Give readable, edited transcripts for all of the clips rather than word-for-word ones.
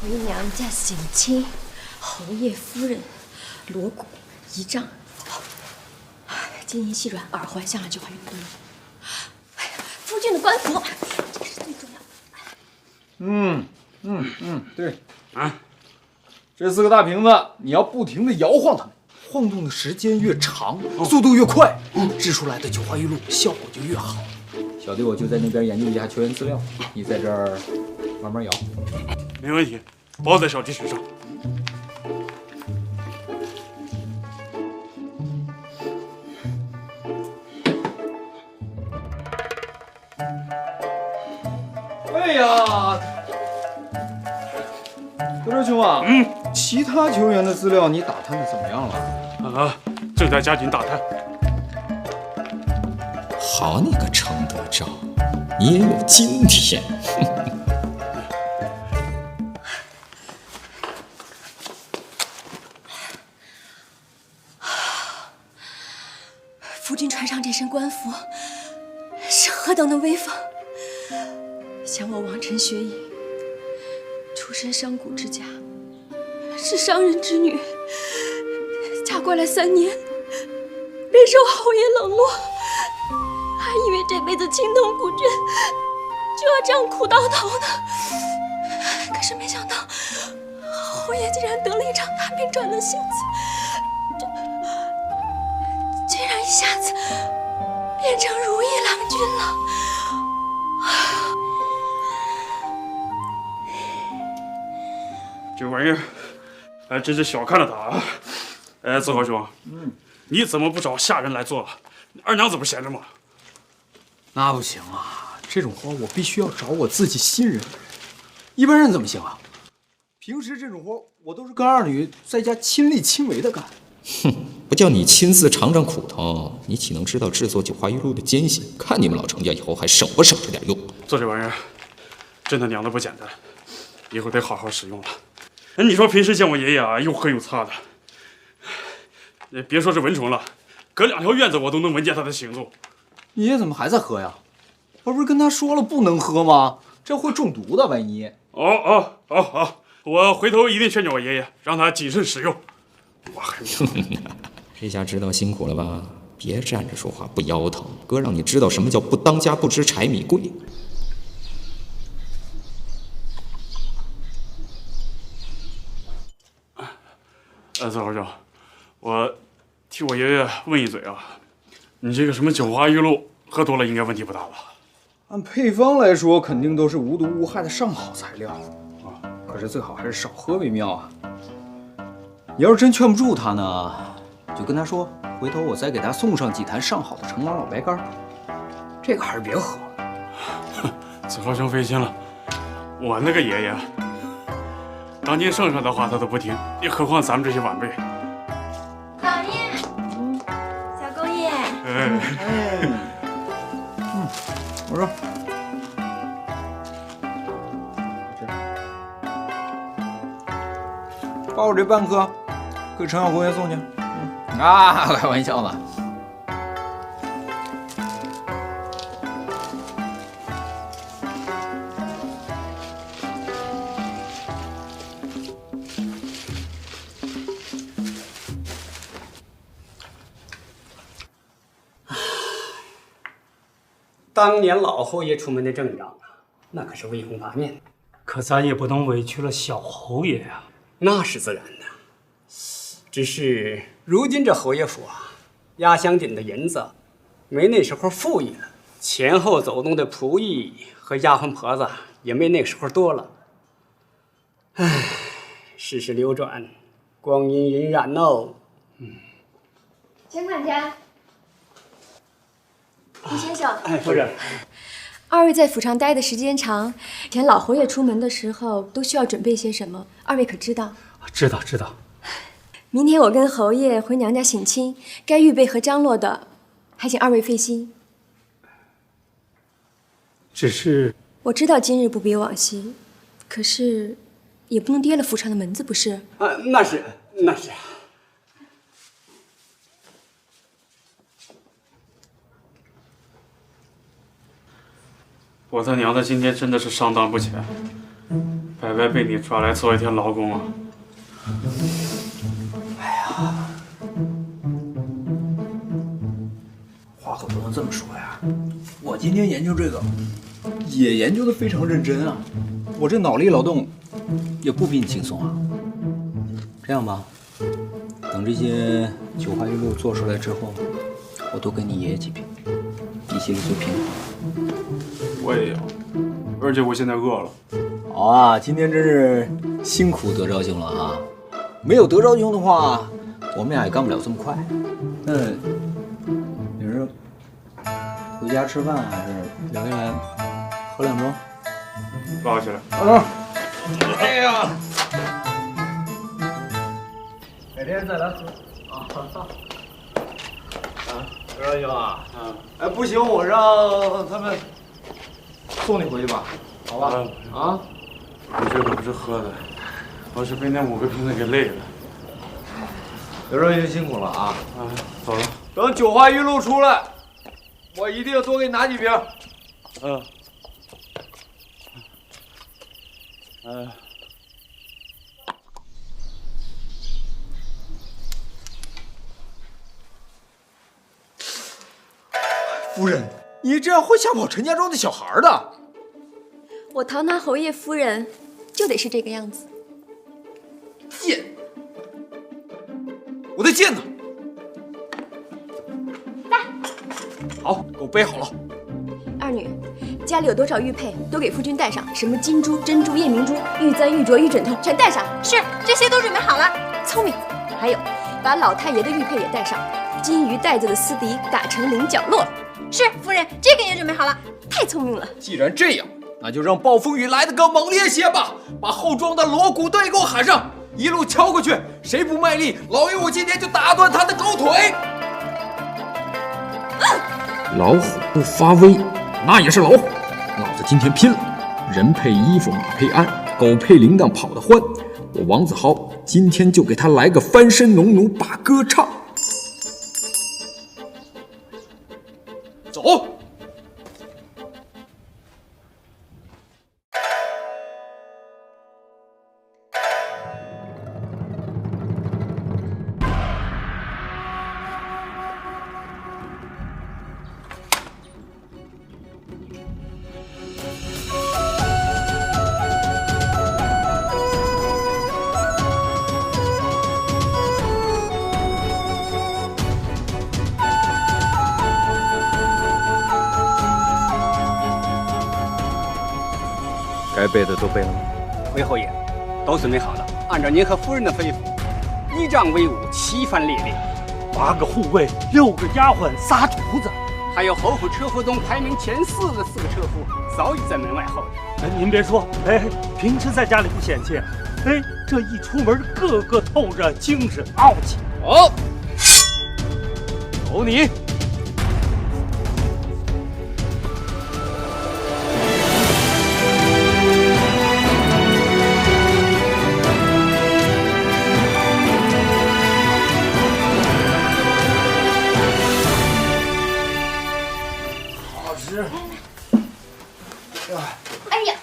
回娘家省亲，侯爷夫人，锣鼓仪仗，金银细软，耳环项链就还用多。哎呀，夫君的官服，这是最重要的。对啊，这4个大瓶子，你要不停地摇晃它们，晃动的时间越长，速度越快，制出来的九花玉露效果就越好。小弟我就在那边研究一下球员资料，你在这儿慢慢摇。没问题，包在小弟身上。哎呀，德州兄啊，其他球员的资料你打探的怎么样了？啊，正在加紧打探。好你个程德昭，你也有今天！夫君穿上这身官服，是何等的威风！想我王晨学艺，出身商贾之家，是商人之女，嫁过来3年，备受侯爷冷落，还以为这辈子情同孤眷，就要这样苦到头呢。可是没想到，侯爷竟然得了一场大病，转了性子，竟然一下子变成如意郎君了。这玩意儿，真是小看了他啊！子豪兄，你怎么不找下人来做？二娘子不闲着吗？那不行啊，这种活我必须要找我自己信任的人。一般人怎么行啊？平时这种活我都是跟二女在家亲力亲为的干。哼，不叫你亲自尝尝苦头，你岂能知道制作九花玉露的艰辛？看你们老程家以后还省不省着点用？做这玩意儿，真的娘的不简单，以后得好好使用了。你说平时见我爷爷啊，又喝又擦的，别说是蚊虫了，隔2条院子我都能闻见他的行踪。你爷怎么还在喝呀？我不是跟他说了不能喝吗？这会中毒的，万一……我回头一定劝劝我爷爷，让他谨慎使用。我还没这下知道辛苦了吧？别站着说话不腰疼，哥让你知道什么叫不当家不知柴米贵。子豪兄，我替我爷爷问一嘴啊，你这个什么九花玉露喝多了应该问题不大吧？按配方来说，肯定都是无毒无害的上好材料啊，可是最好还是少喝为妙啊。你要是真劝不住他呢，就跟他说，回头我再给他送上几坛上好的城王老白干，这个还是别喝了。子豪兄费心了，我那个爷爷当今圣上的话他都不听，何况咱们这些晚辈。老爷，小公爷，我说，把我这半颗给陈小公爷送去。开玩笑呢。当年老侯爷出门的阵仗啊，那可是威风八面。可咱也不能委屈了小侯爷呀。那是自然的，只是如今这侯爷府啊，压箱底的银子没那时候富裕了，前后走动的仆役和丫鬟婆子也没那时候多了。唉，世事流转，光阴荏苒哦。陈管家，吴先生，夫人，二位在府上待的时间长，以前老侯爷出门的时候都需要准备些什么？二位可知道？知道。明天我跟侯爷回娘家省亲，该预备和张罗的，还请二位费心。只是我知道今日不比往昔，可是也不能跌了府上的门子，不是？那是。我他娘的今天真的是上当不浅，白白被你抓来做一天劳工啊！话可不能这么说呀。我今天研究这个，也研究的非常认真啊。我这脑力劳动也不比你轻松啊。这样吧，等这些九花玉露做出来之后，我多给你爷爷几瓶，比心里最平衡。我也要，而且我现在饿了。好啊，今天真是辛苦德昭兄了啊！没有德昭兄的话，我们俩也干不了这么快。那你是回家吃饭，还是留下来喝两盅？抱起来。啊！哎呀，改天再来喝啊！德昭兄啊，哎，不行，我让他们送你回去吧，好吧？啊。我这可不是喝的，我是被那5个瓶子给累的。德昭兄辛苦了啊！啊，走了。等九花玉露出来，我一定多给你拿几瓶。嗯。夫人，你这样会吓跑陈家庄的小孩的。我堂堂侯爷夫人，就得是这个样子。剑，我的剑呢？带。好，给我背好了。二女，家里有多少玉佩，都给夫君带上。什么金珠、珍珠、夜明珠、玉簪、玉镯、玉枕头，全带上。是，这些都准备好了。聪明。还有，把老太爷的玉佩也带上。金鱼带子的丝笛打成菱角落。是，夫人，这个也准备好了。太聪明了。既然这样，那就让暴风雨来得更猛烈些吧！把后庄的锣鼓队给我喊上，一路敲过去，谁不卖力，老爷我今天就打断他的狗腿！老虎不发威，那也是老虎。老子今天拼了！人配衣服，马配鞍，狗配铃铛跑得欢。我王子豪今天就给他来个翻身农奴把歌唱。走。该背的都背了吗？回侯爷，都准备好了。按照您和夫人的吩咐，依仗威武，旗帆猎猎。 8个护卫，6个丫鬟，仨厨子，还有侯府车夫中排名前4的4个车夫，早已在门外候着。您别说，平时在家里不嫌弃，这一出门，个个透着精神傲气。好，有你。 哎呀，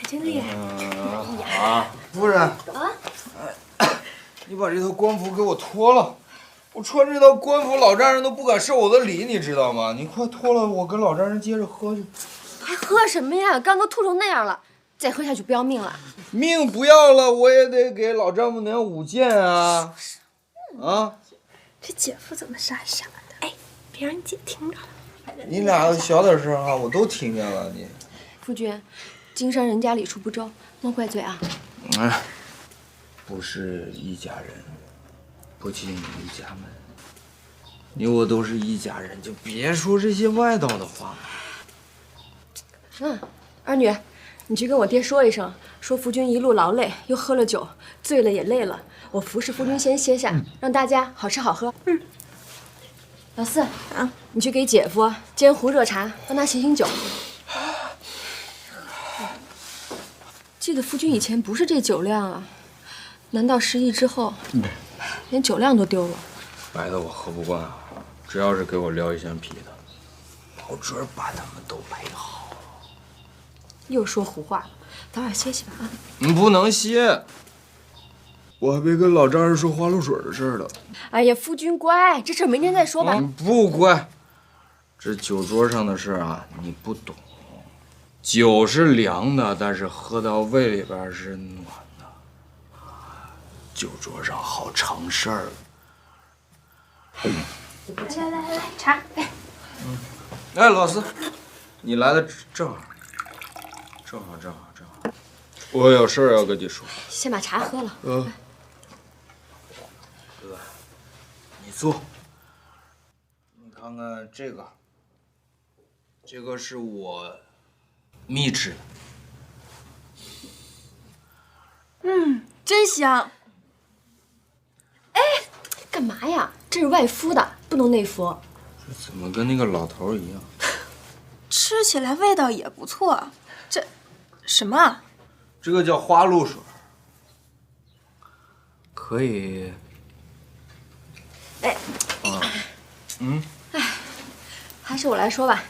真厉害！夫人你把这套官服给我脱了，我穿这套官服，老丈人都不敢受我的礼，你知道吗？你快脱了，我跟老丈人接着喝去。还喝什么呀？刚都吐成那样了，再喝下去不要命了。命不要了，我也得给老丈母娘舞剑啊！啊！这姐夫怎么傻傻的？哎，别让你姐听着了。 你俩小点声啊，我都听见了。你，夫君，经商人家礼数不周，莫怪罪啊。哎，不是一家人，不进一家门。你我都是一家人，就别说这些外道的话。二女，你去跟我爹说一声，说夫君一路劳累，又喝了酒，醉了也累了，我服侍夫君先歇下，让大家好吃好喝。老四啊，你去给姐夫煎壶热茶，帮他醒醒酒。记得夫君以前不是这酒量啊，难道失忆之后，连酒量都丢了？白的我喝不惯啊，只要是给我撩一箱啤的。找准把他们都陪好。又说胡话了，早点歇息吧啊！你不能歇，我还没跟老丈人说花露水的事儿呢。哎呀，夫君乖，这事儿明天再说吧。不乖，这酒桌上的事啊，你不懂。酒是凉的，但是喝到胃里边是暖的。酒桌上好成事儿。来，茶。哎，老四，你来的正好，正好。我有事儿要跟你说。先把茶喝了。哥，你坐。你看看这个，这个是我秘制的。真香。哎，干嘛呀？这是外敷的，不能内服。这怎么跟那个老头一样？吃起来味道也不错。这什么啊？这个叫花露水，可以。哎，还是我来说吧。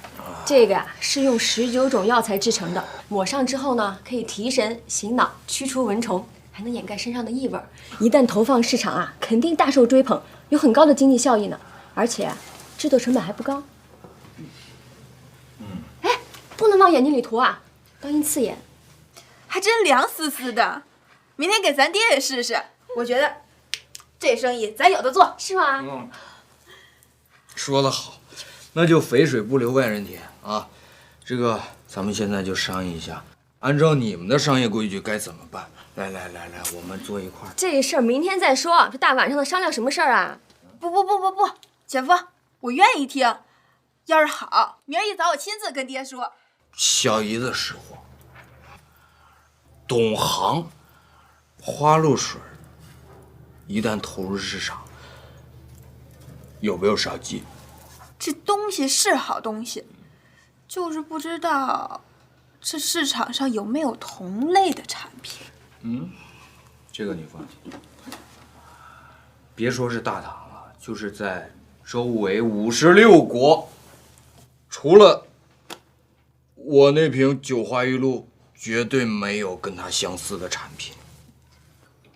这个呀是用19种药材制成的，抹上之后呢，可以提神醒脑、驱除蚊虫，还能掩盖身上的异味。一旦投放市场啊，肯定大受追捧，有很高的经济效益呢。而且制作成本还不高。哎，不能往眼睛里涂啊，当心刺眼。还真凉丝丝的，明天给咱爹也试试。我觉得这生意咱有的做，是吗？说得好，那就肥水不流外人田啊！这个咱们现在就商议一下，按照你们的商业规矩该怎么办？来，我们坐一块儿。这事儿明天再说，这大晚上的商量什么事儿啊？不，姐夫，我愿意听。要是好，明儿一早我亲自跟爹说。小姨子实话，懂行，花露水一旦投入市场，有没有商机？这东西是好东西，就是不知道这市场上有没有同类的产品。这个你放心，别说是大唐了，就是在周围56国，除了我那瓶九花玉露，绝对没有跟它相似的产品。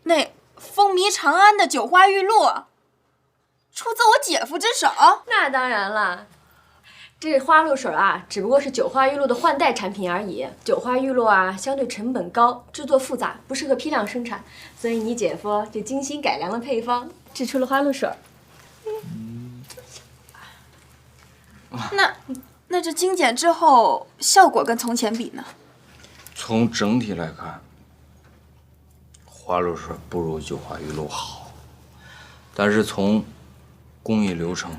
那风靡长安的九花玉露，出自我姐夫之手。那当然了，这花露水啊，只不过是九花玉露的换代产品而已。九花玉露啊，相对成本高，制作复杂，不适合批量生产，所以你姐夫就精心改良了配方，制出了花露水。那这精简之后，效果跟从前比呢？从整体来看，花露水不如九花玉露好，但是从工艺流程、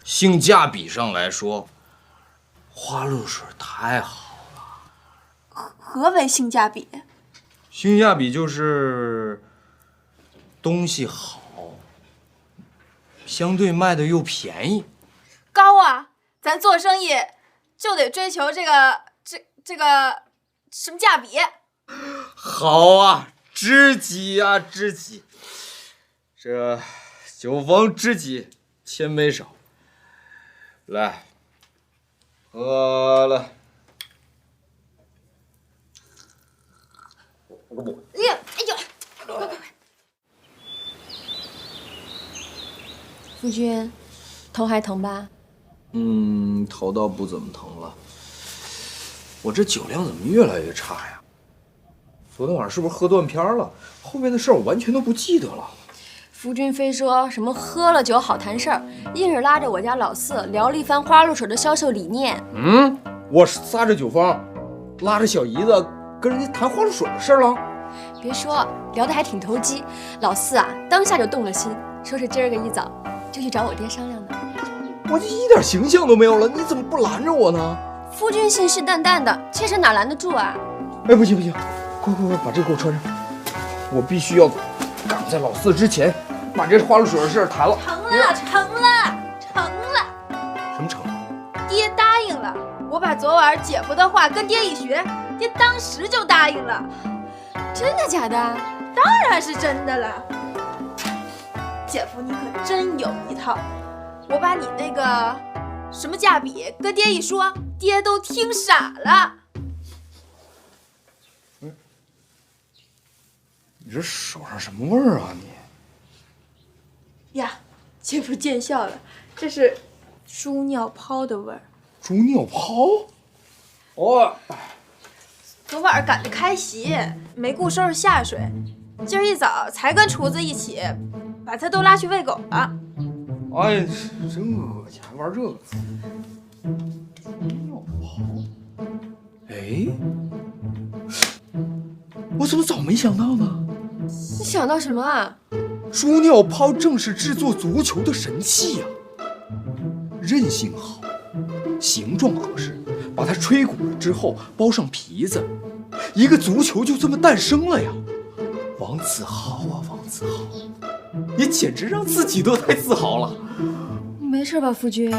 性价比上来说，花露水太好了。何为性价比？性价比就是东西好，相对卖的又便宜。高啊！咱做生意就得追求这个什么价比？好啊，知己呀，知己。这酒逢知己千杯少。来，喝了。夫君，头还疼吧？头倒不怎么疼了。我这酒量怎么越来越差呀？昨天晚上是不是喝断片了？后面的事儿我完全都不记得了。夫君非说什么喝了酒好谈事儿，硬是拉着我家老四聊了一番花露水的销售理念。我撒着酒坊，拉着小姨子跟人家谈花露水的事儿了。别说，聊得还挺投机。老四啊，当下就动了心，说是今儿个一早就去找我爹商量的。我就一点形象都没有了，你怎么不拦着我呢？夫君信誓旦旦的，妾身哪拦得住啊？哎，不行，快，把这个给我穿上，我必须要赶在老四之前把这花露水的事谈了。成了！什么成？爹答应了。我把昨晚姐夫的话跟爹一学，爹当时就答应了。真的假的？当然是真的了。姐夫，你可真有一套。我把你那个什么价比，跟爹一说，爹都听傻了。你这手上什么味儿啊你？呀，姐夫见笑了，这是猪尿泡的味儿。猪尿泡？哦，昨晚赶着开席，没顾收拾下水，今儿一早才跟厨子一起把它都拉去喂狗了。哎，真恶心，还玩这个？猪尿泡？哎，我怎么早没想到呢？你想到什么啊？猪尿泡正是制作足球的神器呀、韧性好，形状合适，把它吹鼓了之后包上皮子，一个足球就这么诞生了呀！王子豪啊，王子豪，你简直让自己都太自豪了。没事吧，夫君？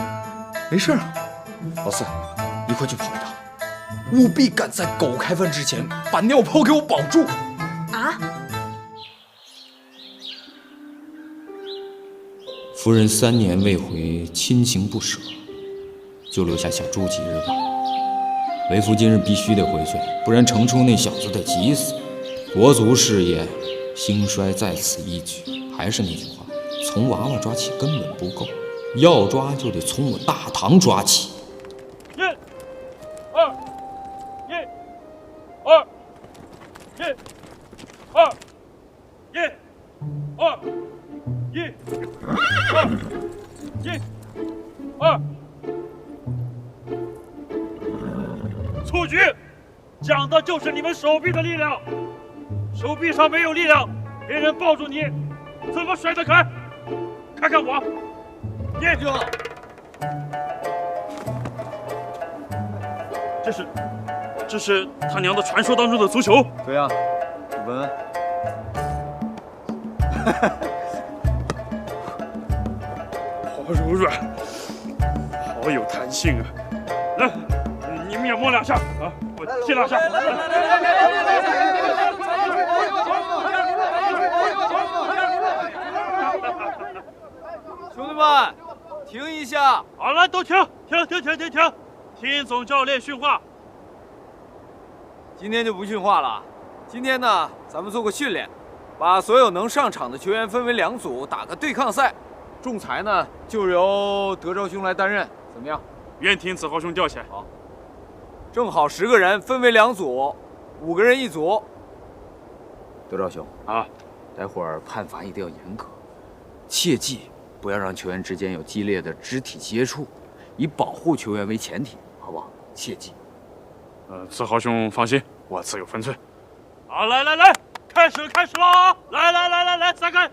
没事啊，老四，一块去跑一趟，务必赶在狗开饭之前把尿泡给我保住。啊？夫人3年未回，亲情不舍，就留下小猪几日吧。为夫今日必须得回去，不然程冲那小子得急死。国足事业兴衰在此一举。还是那句话，从娃娃抓起根本不够，要抓就得从我大唐抓起。1、2、1、2、1、2、1、2、1、2、1、2。蹴鞠讲的就是你们手臂的力量，手臂上没有力量，别人抱住你，怎么甩得开？看看我，这是他娘的传说当中的足球。对呀、你闻闻。好柔软，好有弹性啊！来，你们也摸2下啊，我踢2下。兄弟们，停一下！好了，都停！听总教练训话。今天就不训话了。今天呢，咱们做个训练，把所有能上场的球员分为2组，打个对抗赛。仲裁呢，就由德昭兄来担任，怎么样？愿听子豪兄调遣。好，正好10个人分为2组，5个人一组。德昭兄啊，待会儿判罚一定要严格，切记不要让球员之间有激烈的肢体接触，以保护球员为前提，好不好？切记。子豪兄放心，我自有分寸。好，来，开始了啊！来，散开！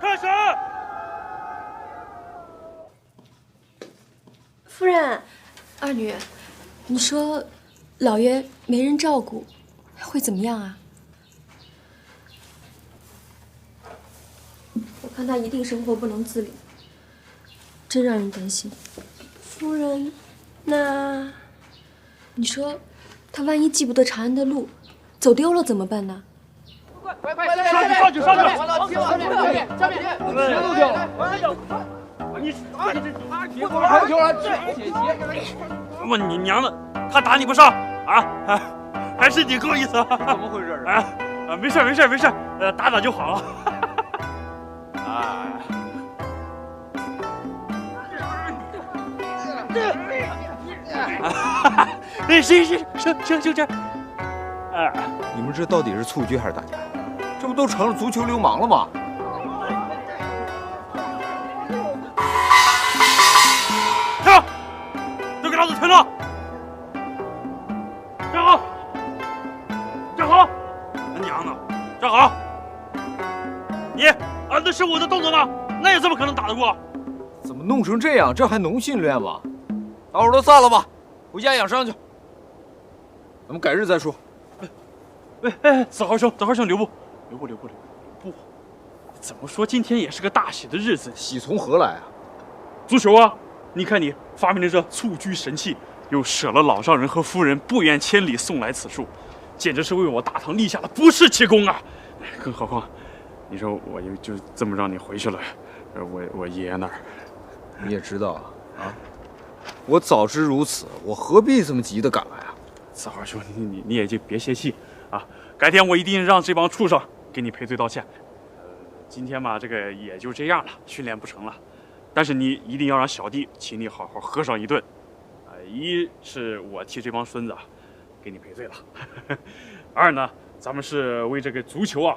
开始！夫人，二女，你说老爷没人照顾，会怎么样啊？我看他一定生活不能自理，真让人担心。夫人，那你说他万一记不得长安的路，走丢了怎么办呢？上去！下面，鞋都掉了。你别过来，球了，我你娘的，他打你不上啊？还是你够意思？怎么回事啊？没事，打就好了。行。你们这到底是蹴鞠还是打架？这不都成了足球流氓了吗？停！都给老子停了！站好！他娘的，站好！你那是我的动作吗？那也怎么可能打得过？怎么弄成这样？这还能训练吗？大伙儿都散了吧，回家养伤去。咱们改日再说。子豪兄，留步！不，怎么说今天也是个大喜的日子？喜从何来啊？足球啊！你看你发明了这蹴鞠神器，又舍了老丈人和夫人不远千里送来此处，简直是为我大唐立下了不世奇功啊！更何况，你说我就这么让你回去了，我爷爷那儿。你也知道啊，我早知如此，我何必这么急的赶来啊？四号兄，你也就别泄气啊！改天我一定让这帮畜生给你赔罪道歉。今天嘛，这个也就这样了，训练不成了。但是你一定要让小弟请你好好喝上一顿。一是我替这帮孙子给你赔罪了，二呢，咱们是为这个足球啊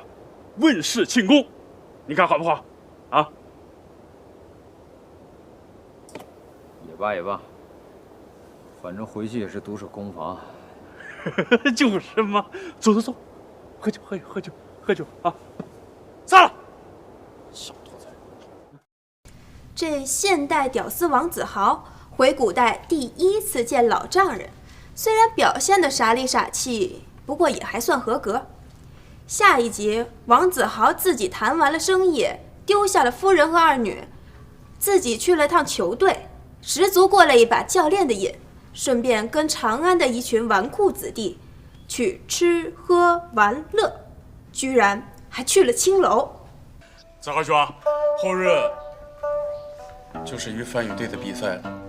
问世庆功，你看好不好？啊？也罢也罢，反正回去也是独守空房。就是嘛，走走走，喝酒啊！散了，小兔崽。这现代屌丝王子豪回古代第一次见老丈人，虽然表现的傻里傻气，不过也还算合格。下一节，王子豪自己谈完了生意，丢下了夫人和儿女，自己去了趟球队，十足过了一把教练的瘾，顺便跟长安的一群纨绔子弟去吃喝玩乐，居然还去了青楼。子豪兄，后日就是与番禺队的比赛了，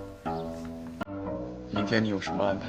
明天你有什么安排？